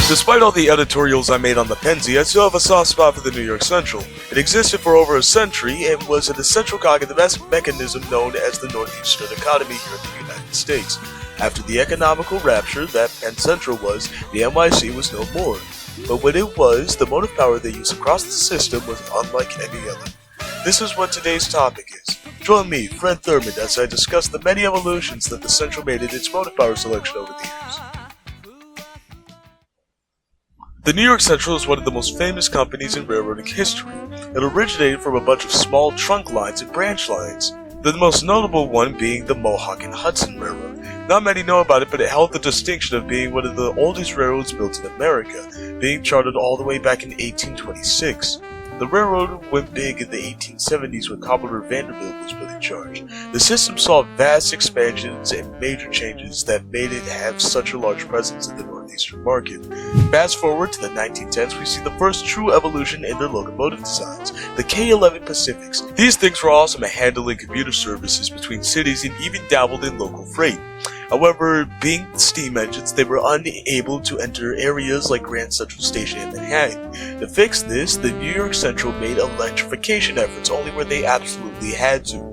Despite all the editorials I made on the Pennsy, I still have a soft spot for the New York Central. It existed for over a century and was an essential cog in the mechanism known as the Northeastern economy here in the United States. After the economical rapture that Penn Central was, the NYC was no more. But when it was, the motive power they used across the system was unlike any other. This is what today's topic is. Join me, Fred Thurmond, as I discuss the many evolutions that the Central made in its motive power selection over the years. The New York Central is one of the most famous companies in railroading history. It originated from a bunch of small trunk lines and branch lines, the most notable one being the Mohawk and Hudson Railroad. Not many know about it, but it held the distinction of being one of the oldest railroads built in America, being chartered all the way back in 1826. The railroad went big in the 1870s when Commodore Vanderbilt was put in charge. The system saw vast expansions and major changes that made it have such a large presence in the northeastern market. Fast forward to the 1910s, we see the first true evolution in their locomotive designs, the K11 Pacifics. These things were awesome at handling commuter services between cities and even dabbled in local freight. However, being steam engines, they were unable to enter areas like Grand Central Station in Manhattan. To fix this, the New York Central made electrification efforts only where they absolutely had to.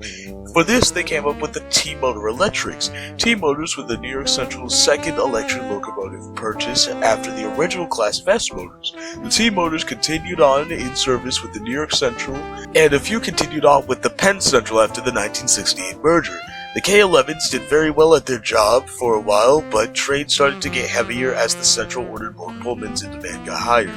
For this, they came up with the T-Motor Electrics. T-Motors were the New York Central's second electric locomotive purchase after the original Class of S motors. The T-Motors continued on in service with the New York Central, and a few continued on with the Penn Central after the 1968 merger. The K11s did very well at their job for a while, but trade started to get heavier as the Central ordered more Pullmans and demand got higher.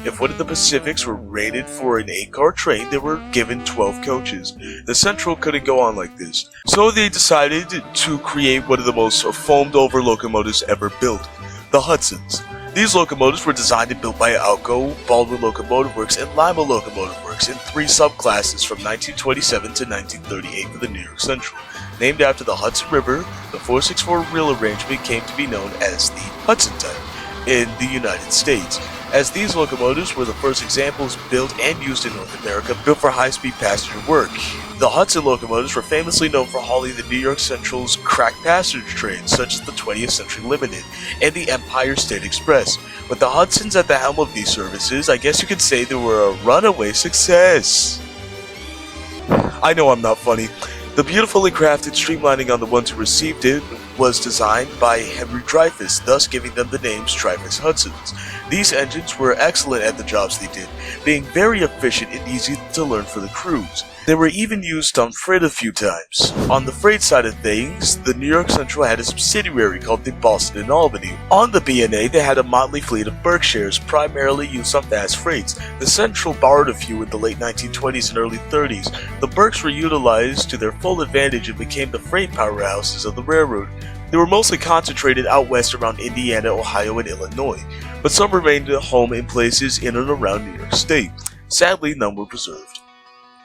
If one of the Pacifics were rated for an 8-car train, they were given 12 coaches. The Central couldn't go on like this, so they decided to create one of the most foamed-over locomotives ever built, the Hudsons. These locomotives were designed and built by Alco, Baldwin Locomotive Works, and Lima Locomotive Works in 3 subclasses from 1927 to 1938 for the New York Central. Named after the Hudson River, the 464 wheel arrangement came to be known as the Hudson type in the United States, as these locomotives were the first examples built and used in North America, built for high-speed passenger work. The Hudson locomotives were famously known for hauling the New York Central's crack passenger trains, such as the 20th Century Limited and the Empire State Express. With the Hudsons at the helm of these services, I guess you could say they were a runaway success. I know I'm not funny. The beautifully crafted streamlining on the ones who received it was designed by Henry Dreyfuss, thus giving them the names Dreyfuss Hudsons. These engines were excellent at the jobs they did, being very efficient and easy to learn for the crews. They were even used on freight a few times. On the freight side of things, the New York Central had a subsidiary called the Boston and Albany. On the B&A, they had a motley fleet of Berkshires, primarily used on fast freights. The Central borrowed a few in the late 1920s and early 30s. The Berks were utilized to their full advantage and became the freight powerhouses of the railroad. They were mostly concentrated out west around Indiana, Ohio, and Illinois, but some remained at home in places in and around New York State. Sadly, none were preserved.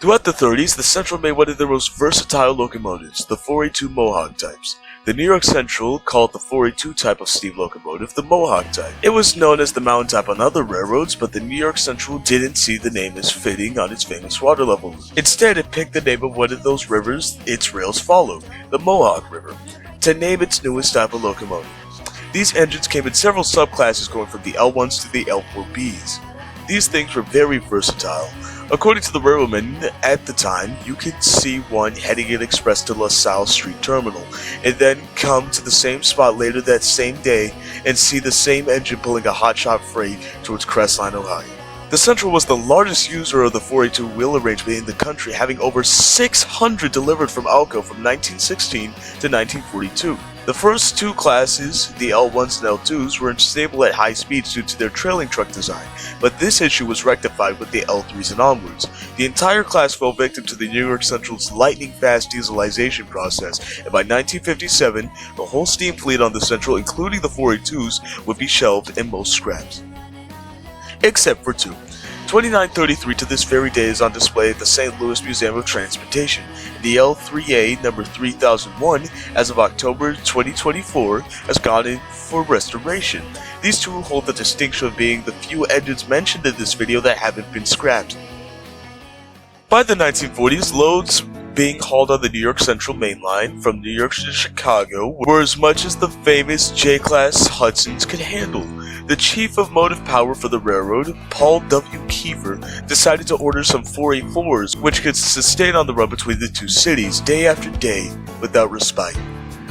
Throughout the 30s, the Central made one of their most versatile locomotives, the 482 Mohawk types. The New York Central called the 482 type of steam locomotive the Mohawk type. It was known as the Mountain type on other railroads, but the New York Central didn't see the name as fitting on its famous water level. Instead, it picked the name of one of those rivers its rails followed, the Mohawk River, to name its newest type of locomotive. These engines came in several subclasses going from the L1s to the L4Bs. These things were very versatile. According to the railroadmen at the time, you could see one heading an express to LaSalle Street Terminal, and then come to the same spot later that same day and see the same engine pulling a hotshot freight towards Crestline, Ohio. The Central was the largest user of the 482 wheel arrangement in the country, having over 600 delivered from Alco from 1916 to 1942. The first 2 classes, the L1s and L2s, were unstable at high speeds due to their trailing truck design, but this issue was rectified with the L3s and onwards. The entire class fell victim to the New York Central's lightning-fast dieselization process, and by 1957, the whole steam fleet on the Central, including the 482s, would be shelved and most scrapped. Except for 2. 2933 to this very day is on display at the St. Louis Museum of Transportation. The L3A number 3001 as of October 2024 has gone in for restoration. These 2 hold the distinction of being the few engines mentioned in this video that haven't been scrapped. By the 1940s, loads being hauled on the New York Central Main Line from New York to Chicago were as much as the famous J-Class Hudsons could handle. The chief of motive power for the railroad, Paul W. Kiefer, decided to order some 484s, which could sustain on the run between the two cities day after day without respite.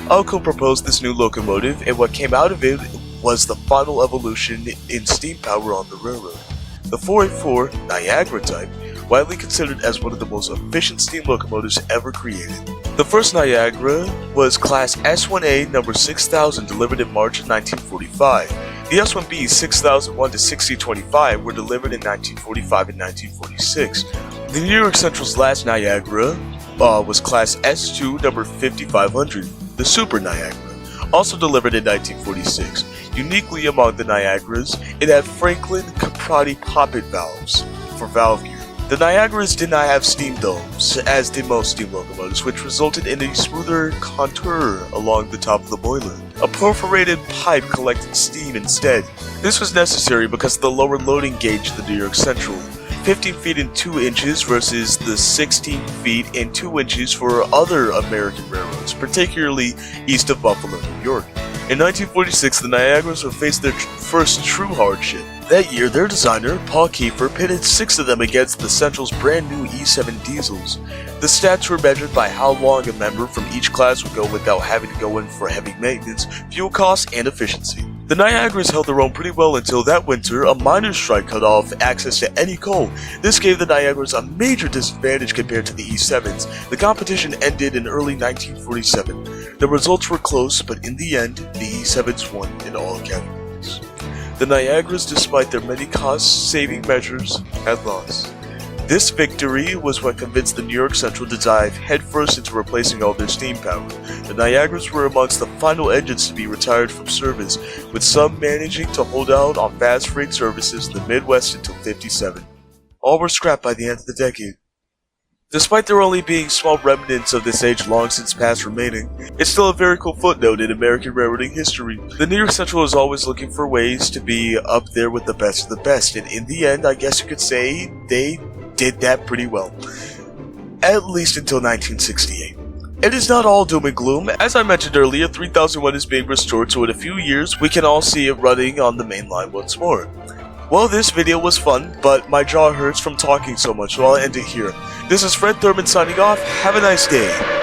Alco proposed this new locomotive, and what came out of it was the final evolution in steam power on the railroad. The 484 Niagara type, widely considered as one of the most efficient steam locomotives ever created. The first Niagara was Class S1A number 6000, delivered in March of 1945. The S1B 6001 to 6025 were delivered in 1945 and 1946. The New York Central's last Niagara was Class S2 number 5500, the Super Niagara, also delivered in 1946. Uniquely among the Niagaras, it had Franklin Caprati poppet valves for valve gear. The Niagaras did not have steam domes, as did most steam locomotives, which resulted in a smoother contour along the top of the boiler. A perforated pipe collected steam instead. This was necessary because of the lower loading gauge of the New York Central, 15 feet and 2 inches versus the 16 feet and 2 inches for other American railroads, particularly east of Buffalo, New York. In 1946, the Niagaras would face their first true hardship. That year, their designer, Paul Kiefer, pitted 6 of them against the Central's brand new E7 diesels. The stats were measured by how long a member from each class would go without having to go in for heavy maintenance, fuel costs, and efficiency. The Niagaras held their own pretty well until that winter, a miners' strike cut off access to any coal. This gave the Niagaras a major disadvantage compared to the E7s. The competition ended in early 1947. The results were close, but in the end, the E7s won in all categories. The Niagaras, despite their many cost-saving measures, had lost. This victory was what convinced the New York Central to dive headfirst into replacing all their steam power. The Niagaras were amongst the final engines to be retired from service, with some managing to hold out on fast freight services in the Midwest until '57. All were scrapped by the end of the decade. Despite there only being small remnants of this age long since past remaining, it's still a very cool footnote in American railroading history. The New York Central is always looking for ways to be up there with the best of the best, and in the end, I guess you could say they did that pretty well. At least until 1968. It is not all doom and gloom. As I mentioned earlier, 3001 is being restored, so in a few years, we can all see it running on the main line once more. Well, this video was fun, but my jaw hurts from talking so much, so I'll end it here. This is Thurmond signing off. Have a nice day.